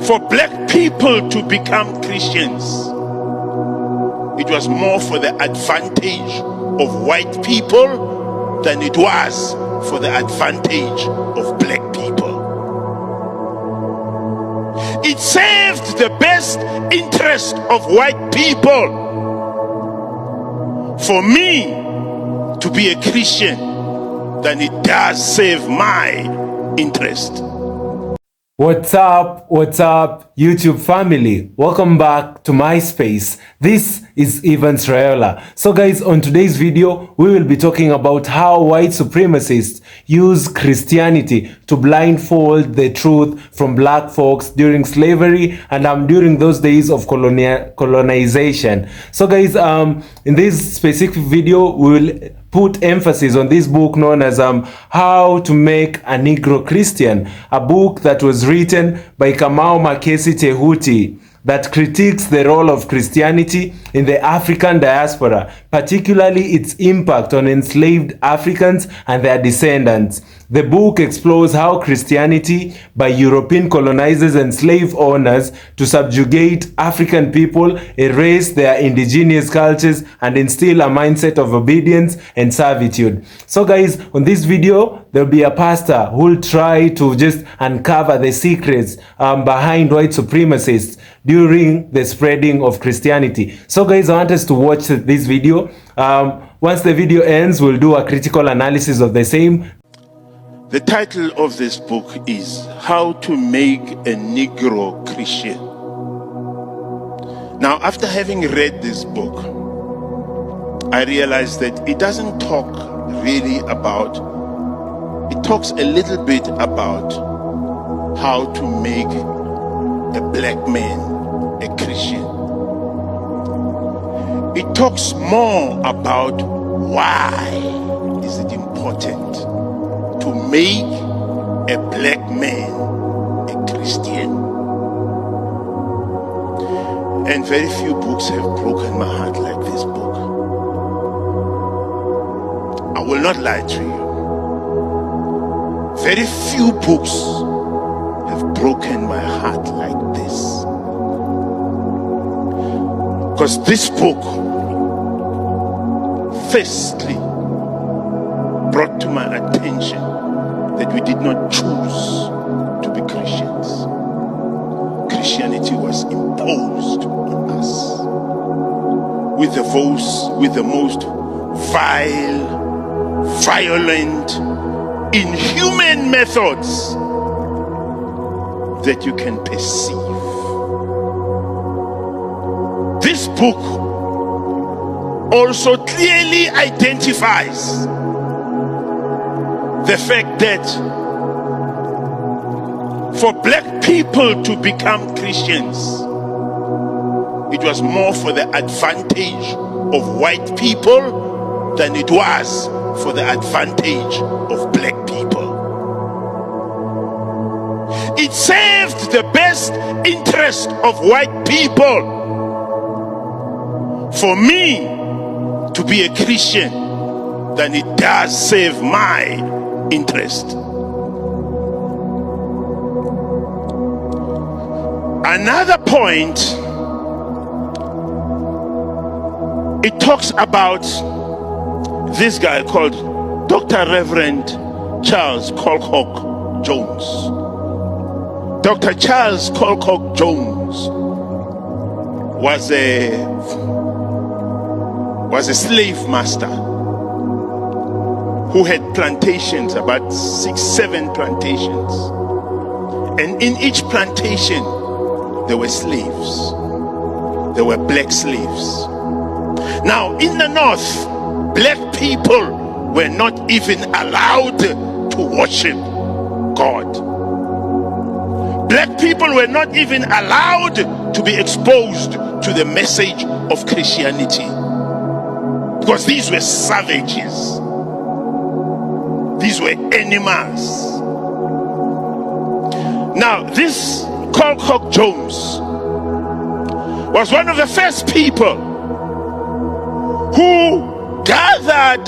For black people to become Christians, it was more for the advantage of white people than it was for the advantage of black people. It served the best interest of white people for me to be a Christian than it does serve my interest. What's up, YouTube family? Welcome back to my space. This is Evans Rayola. So guys, on today's video, we will be talking about how white supremacists use Christianity to blindfold the truth from black folks during slavery and during those days of colonization. So guys, in this specific video, we will put emphasis on this book known as How to Make a Negro Christian, a book that was written by Kamau Makesi Tehuti that critiques the role of Christianity in the African diaspora, particularly its impact on enslaved Africans and their descendants. The book explores how Christianity by European colonizers and slave owners to subjugate African people, erase their indigenous cultures, and instill a mindset of obedience and servitude. So guys, on this video, there'll be a pastor who will try to just uncover the secrets behind white supremacists during the spreading of Christianity. So guys, I want us to watch this video. Once the video ends, we'll do a critical analysis of the same. The title of this book is How to Make a Negro Christian. Now, after having read this book, I realized that it doesn't talk really about, it talks a little bit about how to make a black man a Christian. It talks more about why is it important to make a black man a Christian. And very few books have broken my heart like this book. I will not lie to you. Very few books have broken my heart like this. Because this book, firstly, brought to my attention that we did not choose to be Christians. Christianity was imposed on us with the most vile, violent, inhuman methods that you can perceive. This book also clearly identifies the fact that for black people to become Christians, it was more for the advantage of white people than it was for the advantage of black people. It served the best interest of white people for me to be a Christian than it does serve my interest. Another point, it talks about this guy called Dr. Reverend Charles Colcock Jones. Dr. Charles Colcock Jones was a slave master who had plantations, about 6-7 plantations. And in each plantation, there were slaves. There were black slaves. Now, in the north, black people were not even allowed to worship God. Black people were not even allowed to be exposed to the message of Christianity, because these were savages. These were animals. Now, this Colcock Jones was one of the first people who gathered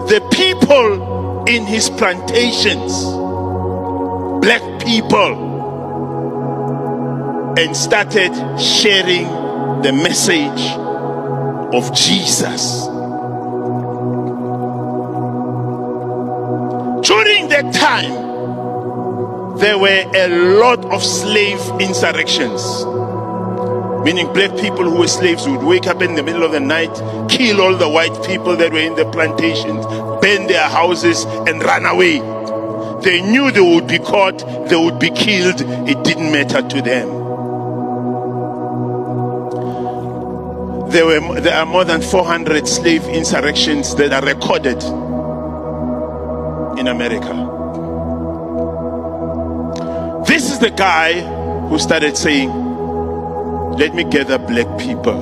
the people in his plantations, black people, and started sharing the message of Jesus. During that time, there were a lot of slave insurrections, meaning black people who were slaves would wake up in the middle of the night, kill all the white people that were in the plantations, burn their houses, and run away. They knew they would be caught, they would be killed. It didn't matter to them. There are more than 400 slave insurrections that are recorded in America. This is the guy who started saying, let me gather black people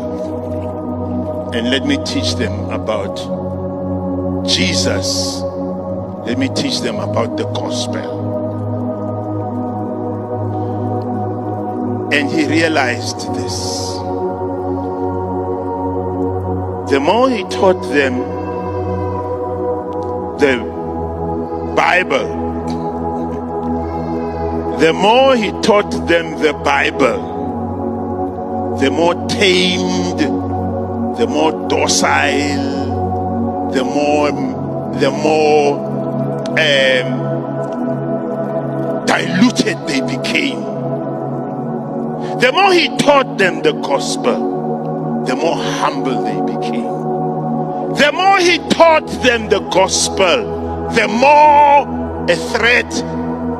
and let me teach them about Jesus. Let me teach them about the gospel. And he realized this. The more he taught them the Bible, the more he taught them the Bible, the more tamed, the more docile, the more diluted they became. The more he taught them the gospel, the more humble they became. The more he taught them the gospel, the more a threat,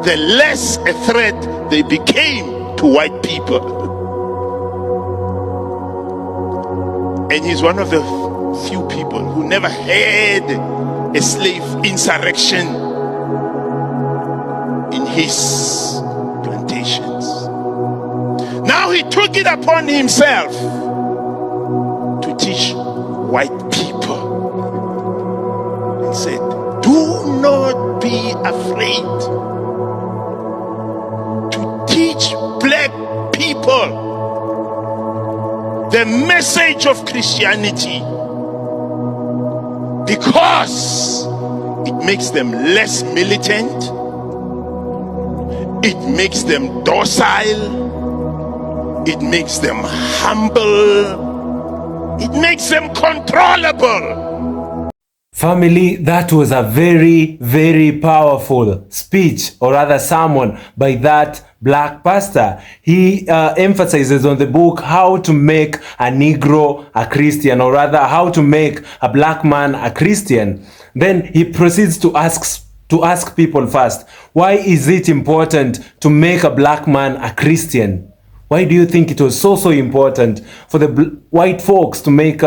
the less a threat they became to white people. And he's one of the few people who never had a slave insurrection in his plantations. Now he took it upon himself to teach white people and said, do not be afraid to teach black people the message of Christianity, because it makes them less militant, it makes them docile, it makes them humble, it makes them controllable. Family, that was a very, very powerful speech, or rather sermon, by that black pastor. He emphasizes on the book how to make a Negro a Christian, or rather how to make a black man a Christian. Then he proceeds to ask people first, why is it important to make a black man a Christian? Why do you think it was so important for the white folks to make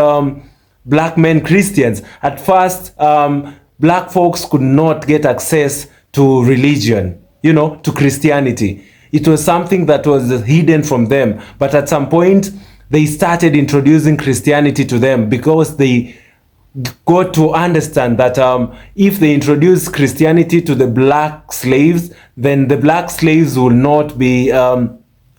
black men Christians? At first, black folks could not get access to religion, to Christianity. It was something that was hidden from them. But at some point, they started introducing Christianity to them, because they got to understand that if they introduce Christianity to the black slaves, then the black slaves will not be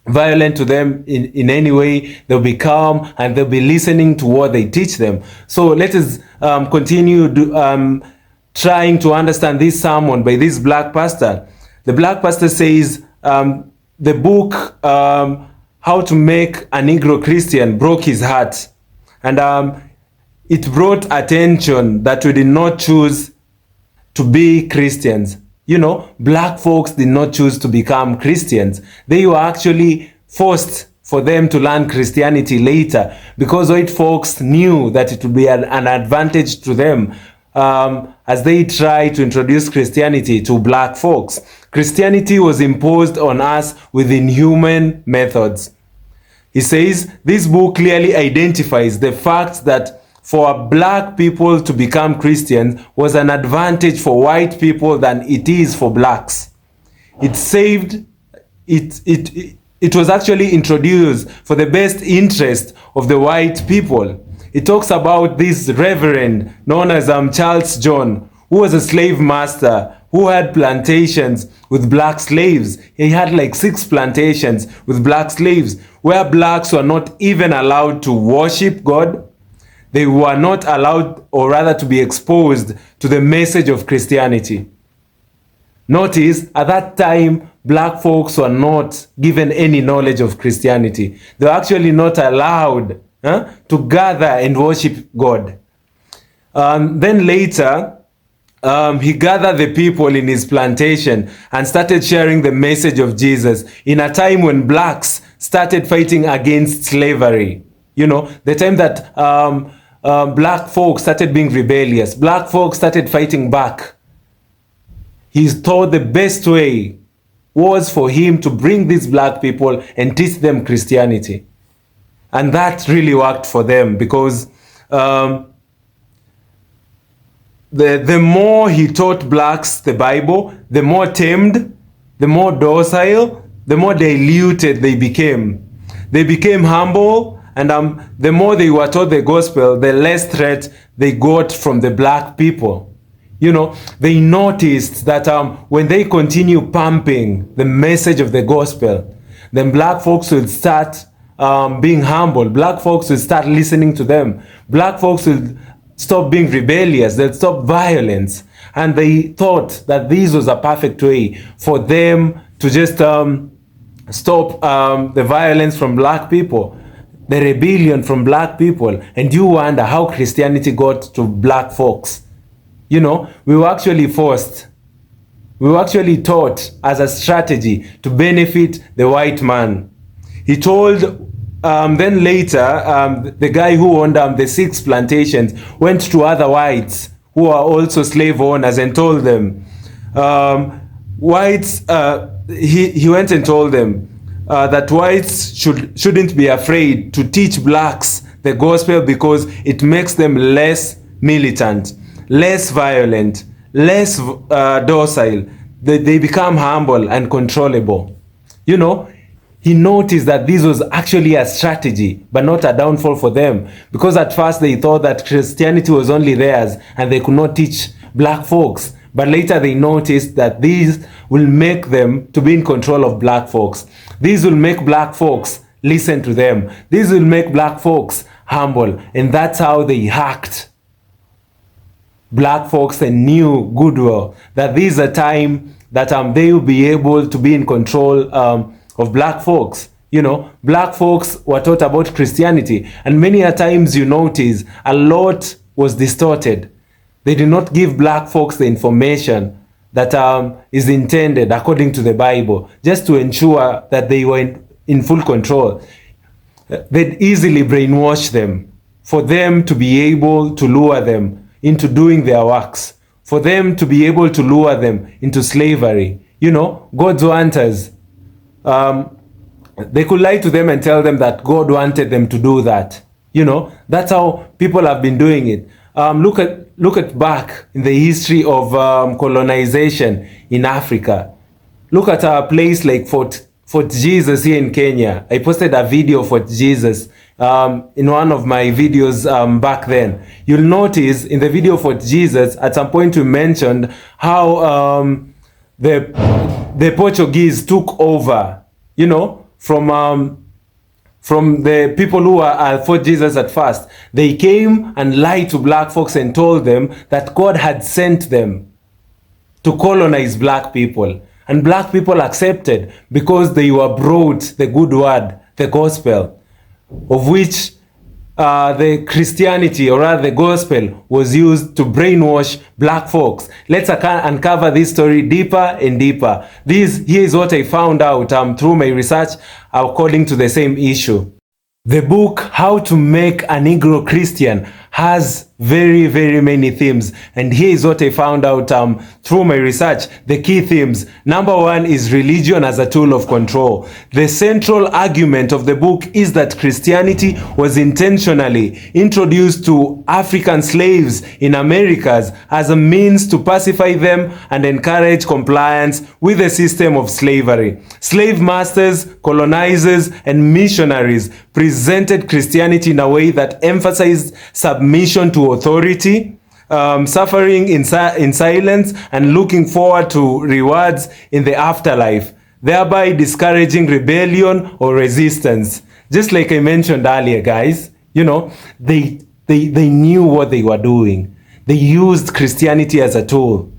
violent to them in any way. They'll be calm and they'll be listening to what they teach them. So let us continue trying to understand this sermon by this black pastor. The black pastor says the book How to Make a Negro Christian broke his heart, and it brought attention that we did not choose to be Christians. Black folks did not choose to become Christians. They were actually forced for them to learn Christianity later, because white folks knew that it would be an advantage to them as they try to introduce Christianity to black folks. Christianity was imposed on us with inhuman methods. He says this book clearly identifies the fact that for black people to become Christians was an advantage for white people than it is for blacks. It was actually introduced for the best interest of the white people. It talks about this reverend known as Charles John, who was a slave master who had plantations with black slaves. He had like 6 plantations with black slaves, where blacks were not even allowed to worship God. They were not allowed, or rather to be exposed to the message of Christianity. Notice, at that time, black folks were not given any knowledge of Christianity. They were actually not allowed to gather and worship God. Then later, he gathered the people in his plantation and started sharing the message of Jesus in a time when blacks started fighting against slavery. You know, the time that black folks started being rebellious, black folks started fighting back. He thought the best way was for him to bring these black people and teach them Christianity. And that really worked for them, because the more he taught blacks the Bible, the more tamed, the more docile, the more diluted they became. They became humble, and the more they were taught the gospel, the less threat they got from the black people. You know, they noticed that when they continue pumping the message of the gospel, then black folks will start being humble. Black folks will start listening to them. Black folks will stop being rebellious. They'll stop violence. And they thought that this was a perfect way for them to just stop the violence from black people, the rebellion from black people. And you wonder how Christianity got to black folks. You know, we were actually forced. We were actually taught as a strategy to benefit the white man. He told, then later, the guy who owned the 6 plantations went to other whites who are also slave owners and told them, whites, he went and told them that whites shouldn't be afraid to teach blacks the gospel because it makes them less militant, less violent, less docile. They become humble and controllable. You know, he noticed that this was actually a strategy, but not a downfall for them. Because at first they thought that Christianity was only theirs and they could not teach black folks. But later they noticed that these will make them to be in control of black folks. These will make black folks listen to them. These will make black folks humble. And that's how they hacked black folks and knew good well that this is a time that they will be able to be in control of black folks. You know, black folks were taught about Christianity, and many a times you notice a lot was distorted. They did not give black folks the information that is intended according to the Bible, just to ensure that they were in full control. They'd easily brainwash them for them to be able to lure them into doing their works, for them to be able to lure them into slavery. You know, God's hunters, they could lie to them and tell them that God wanted them to do that. You know, that's how people have been doing it. Look at back in the history of colonization in Africa. Look at a place like Fort Jesus here in Kenya. I posted a video of Fort Jesus in one of my videos back then. You'll notice in the video of Fort Jesus, at some point we mentioned how the Portuguese took over, you know, from the people who were at Fort Jesus at first. They came and lied to black folks and told them that God had sent them to colonize black people. And black people accepted because they were brought the good word, the gospel, of which the Christianity, or rather the gospel, was used to brainwash black folks. Let's uncover this story deeper and deeper. Here is what I found out through my research according to the same issue. The book How to Make a Negro Christian has very, very many themes. And here is what I found out through my research. The key themes. Number 1 is religion as a tool of control. The central argument of the book is that Christianity was intentionally introduced to African slaves in Americas as a means to pacify them and encourage compliance with the system of slavery. Slave masters, colonizers, and missionaries presented Christianity in a way that emphasized submission to authority, suffering in silence, and looking forward to rewards in the afterlife, thereby discouraging rebellion or resistance. Just like I mentioned earlier, guys, you know, they knew what they were doing. They used Christianity as a tool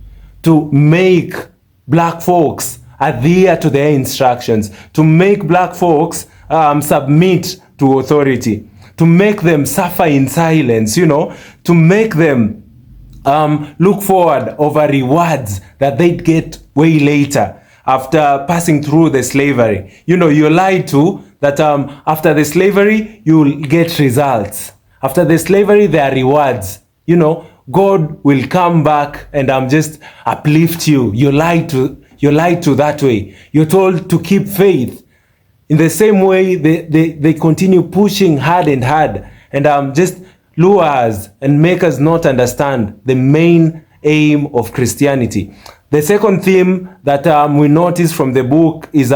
to make black folks adhere to their instructions, to make black folks submit to authority, to make them suffer in silence, to make them look forward over rewards that they'd get way later after passing through the slavery. You're lied to that after the slavery, you'll get results. After the slavery, there are rewards. God will come back and just uplift you. You're lied to that way. You're told to keep faith. In the same way, they continue pushing hard and just lure us and make us not understand the main aim of Christianity. The second theme that we notice from the book is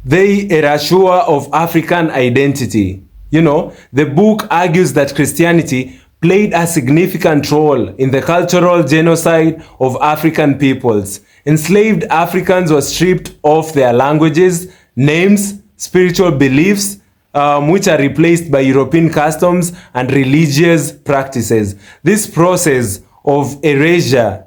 they erasure of African identity. The book argues that Christianity played a significant role in the cultural genocide of African peoples. Enslaved Africans were stripped of their languages, names, spiritual beliefs, which are replaced by European customs and religious practices. This process of erasure,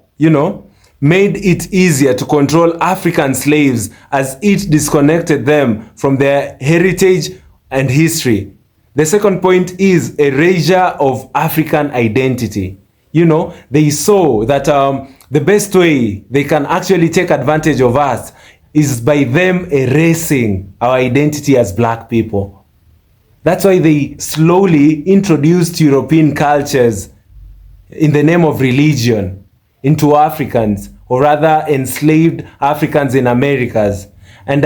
made it easier to control African slaves as it disconnected them from their heritage and history. The second point is erasure of African identity. They saw that the best way they can actually take advantage of us is by them erasing our identity as black people. That's why they slowly introduced European cultures in the name of religion into Africans, or rather enslaved Africans in Americas, and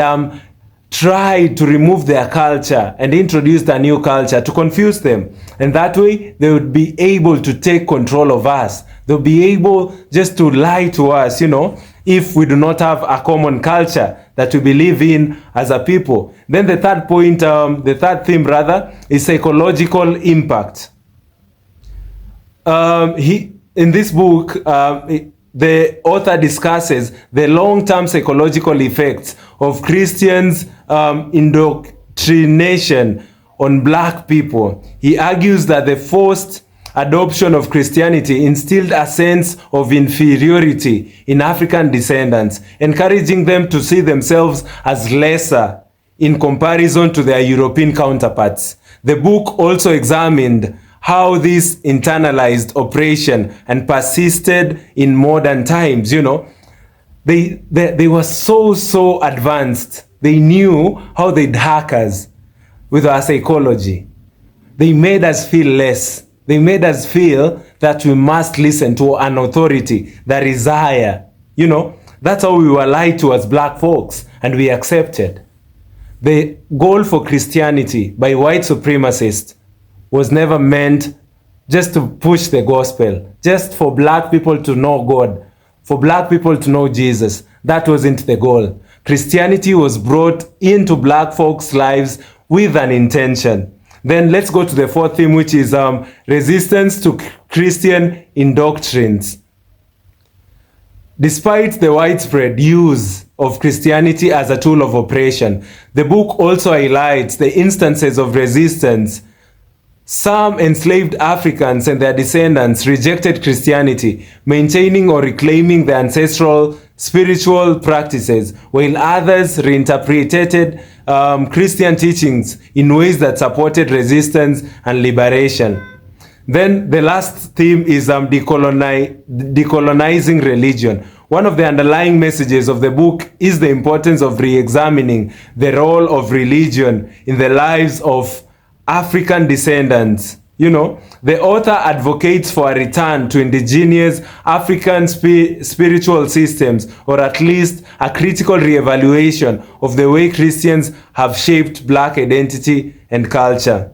tried to remove their culture and introduce a new culture to confuse them. And that way they would be able to take control of us. They'll be able just to lie to us, if we do not have a common culture that we believe in as a people. Then the third point, the third theme rather, is psychological impact. In this book, the author discusses the long-term psychological effects of Christians' indoctrination on black people. He argues that the forced adoption of Christianity instilled a sense of inferiority in African descendants, encouraging them to see themselves as lesser in comparison to their European counterparts. The book also examined how this internalized oppression and persisted in modern times. They were so advanced. They knew how they'd hack us with our psychology. They made us feel less. They made us feel that we must listen to an authority that is higher. That's how we were lied to as black folks, and we accepted. The goal for Christianity by white supremacists was never meant just to push the gospel, just for black people to know God, for black people to know Jesus. That wasn't the goal. Christianity was brought into black folks' lives with an intention. Then let's go to the fourth theme, which is resistance to Christian indoctrines. Despite the widespread use of Christianity as a tool of oppression, the book also highlights the instances of resistance. Some enslaved Africans and their descendants rejected Christianity, maintaining or reclaiming their ancestral spiritual practices, while others reinterpreted Christian teachings in ways that supported resistance and liberation. Then the last theme is decolonizing religion. One of the underlying messages of the book is the importance of re-examining the role of religion in the lives of African descendants. The author advocates for a return to indigenous African spiritual systems, or at least a critical re-evaluation of the way Christians have shaped black identity and culture.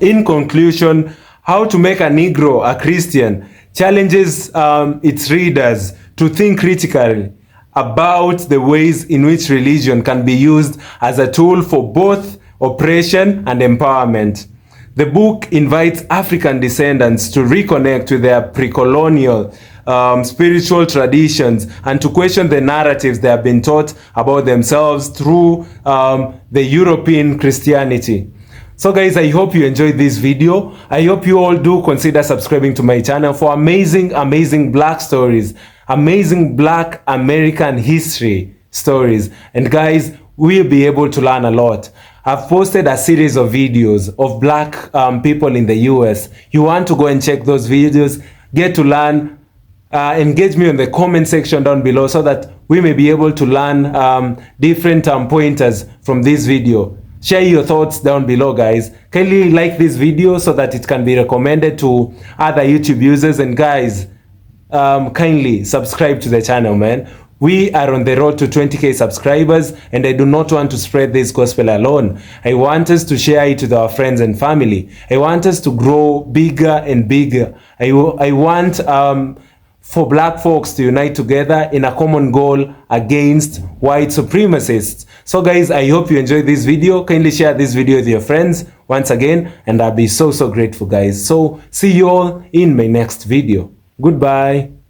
In conclusion, How to Make a Negro a Christian challenges its readers to think critically about the ways in which religion can be used as a tool for both oppression and empowerment. The book invites African descendants to reconnect with their pre-colonial spiritual traditions and to question the narratives they have been taught about themselves through the European Christianity. So guys, I hope you enjoyed this video. I hope you all do consider subscribing to my channel for amazing black stories. amazing Black American history stories. And guys, we'll be able to learn a lot. I've posted a series of videos of Black people in the US. You want to go and check those videos, get to learn. Engage me in the comment section down below so that we may be able to learn different pointers from this video. Share your thoughts down below, guys. Kindly like this video so that it can be recommended to other YouTube users. And guys, kindly subscribe to the channel, man. We are on the road to 20k subscribers, and I do not want to spread this gospel alone. I want us to share it with our friends and family. I want us to grow bigger and bigger. I want for Black folks to unite together in a common goal against white supremacists. So guys, I hope you enjoyed this video. Kindly share this video with your friends once again, and I'll be so grateful, guys. So see you all in my next video. Goodbye.